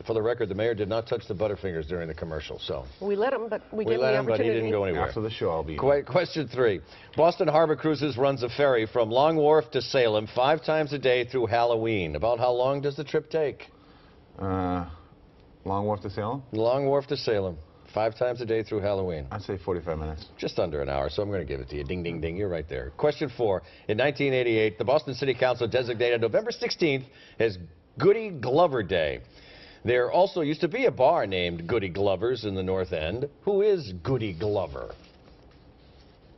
For the record, the mayor did not touch the Butterfingers during the commercial, so. We let him, but we gave him let the him, but opportunity. he didn't go anywhere. After the show, I'll be. Question 3. Boston Harbor Cruises runs a ferry from Long Wharf to Salem 5 times a day through Halloween. About how long does the trip take? Long Wharf to Salem? Long Wharf to Salem, 5 times a day through Halloween. I'd say 45 minutes. Just under an hour, so I'm going to give it to you. Ding, ding, ding. You're right there. Question 4. In 1988, the Boston City Council designated November 16th as Goody Glover Day. There also used to be a bar named Goody Glover's in the North End. Who is Goody Glover?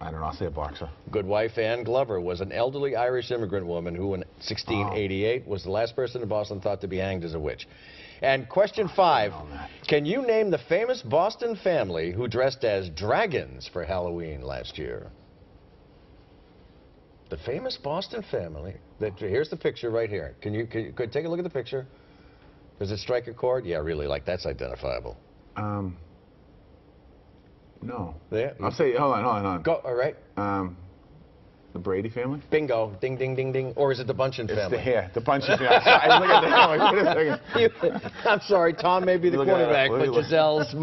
I don't know. I'll say a boxer. Good wife Anne Glover was an elderly Irish immigrant woman who in 1688 was the last person in Boston thought to be hanged as a witch. And question 5, can you name the famous Boston family who dressed as dragons for Halloween last year? The famous Boston family. Here's the picture right here. Can you take a look at the picture? Does it strike a chord? Yeah, really, like that's identifiable. No. Yeah. I'll say, hold on. Go, all right. The Brady family? Bingo. Ding, ding, ding, ding. Or is it the Bunchen family? It's the Bunchen family. I look at the hair, like, wait a second. I'm sorry, Tom may be the quarterback, but Giselle's...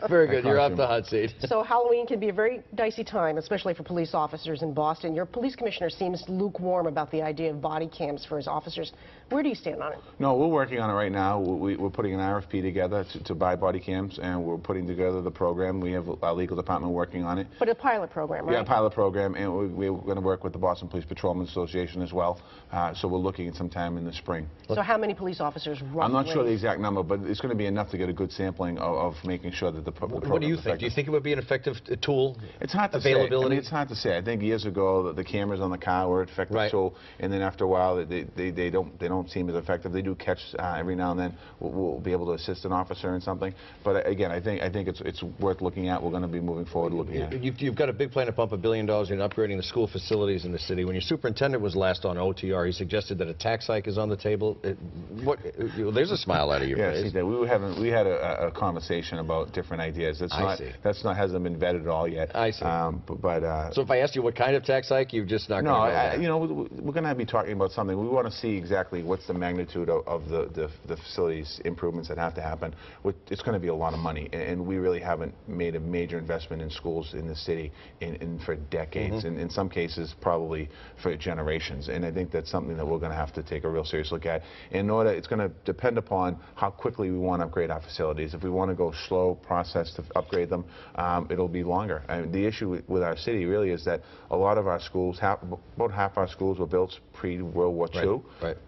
Very good, you're off the hot seat. So Halloween can be a very dicey time, especially for police officers in Boston. Your police commissioner seems lukewarm about the idea of body cams for his officers. Where do you stand on it? No, we're working on it right now. We're putting an RFP together to buy body cams, and we're putting together the program. We have our legal department working on it. But a pilot program, right? Yeah, a pilot program, and we're going to work with the Boston Police Patrolmen's Association as well. So we're looking at some time in the spring. So how many police officers roughly? I'm not sure the exact number, but it's going to be enough to get a good sampling of making sure that the program. What do you think? Do you think it would be an effective tool? It's hard to Availability? say. I mean, it's hard to say. I think years ago the cameras on the car were an effective tool, and then after a while they don't seem as effective. They do catch every now and then. We'll be able to assist an officer in something, but again, I think it's worth looking at. We're going to be moving forward looking at it. You've got a big plan to pump $1 billion in upgrading the school facilities in the city. When your superintendent was last on OTR, he suggested that a tax hike is on the table. There's a smile out of your face. Yes, we had a conversation about different ideas. Hasn't been vetted at all yet. I see. So if I asked you what kind of tax hike, you're just not going to know that. We're going to be talking about something. We want to see exactly what's the magnitude of the facilities improvements that have to happen. It's going to be a lot of money, and we really haven't made a major investment in schools in the city for decades, and in some cases probably for generations. And I think that's something that we're going to have to take a real serious look at. In order, it's going to depend upon how quickly we want to upgrade our facilities. If we want to go slow process to upgrade them, it'll be longer. And the issue with our city really is that a lot of our schools, about half our schools were built pre-World War II,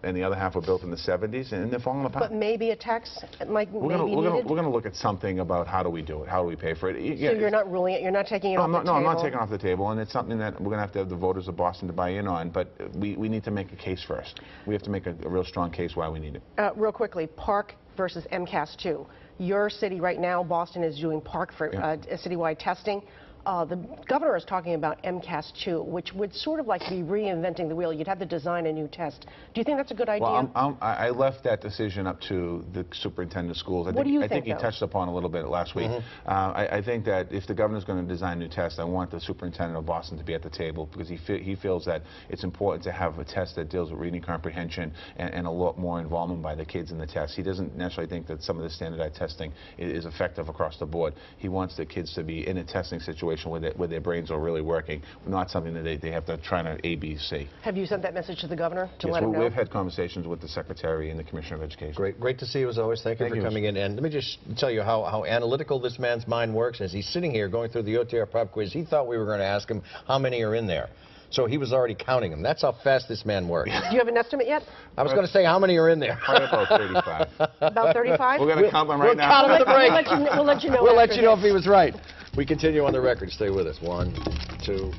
and the other half were built in the 70s, and they're falling apart. But maybe a tax might be needed? We're going to look at something about how do we do it, how do we pay for it. So you're not ruling it, you're not taking it off the table? No, I'm not taking it off the table, and it's something that we're going to have the voters of Boston to buy in on, but we need to make a case first. We have to make a real strong case why we need it. Real quickly, Park versus MCAS 2. Your city right now, Boston, is doing Park for citywide testing. The governor is talking about MCAS 2, which would sort of like be reinventing the wheel. You'd have to design a new test. Do you think that's a good idea? Well, I left that decision up to the superintendent of schools. What do you think, I think he touched upon a little bit last week. I think that if the governor's going to design new tests, I want the superintendent of Boston to be at the table, because he feels that it's important to have a test that deals with reading comprehension and a lot more involvement by the kids in the test. He doesn't necessarily think that some of the standardized testing is effective across the board. He wants the kids to be in a testing situation where their brains are really working, not something that they have to try to A, B, C. Have you sent that message to the governor to let him know? We've had conversations with the secretary and the commissioner of education. Great to see you as always. Thank you for coming in. And let me just tell you how analytical this man's mind works. As he's sitting here going through the OTR pop quiz, he thought we were going to ask him how many are in there. So he was already counting them. That's how fast this man works. Do you have an estimate yet? I was going to say how many are in there. Probably about 35. About 35? We're going to count them right now. We'll count them at the break. We'll let you know. We'll let you know if he was right. We continue on the record. Stay with us. 1, 2.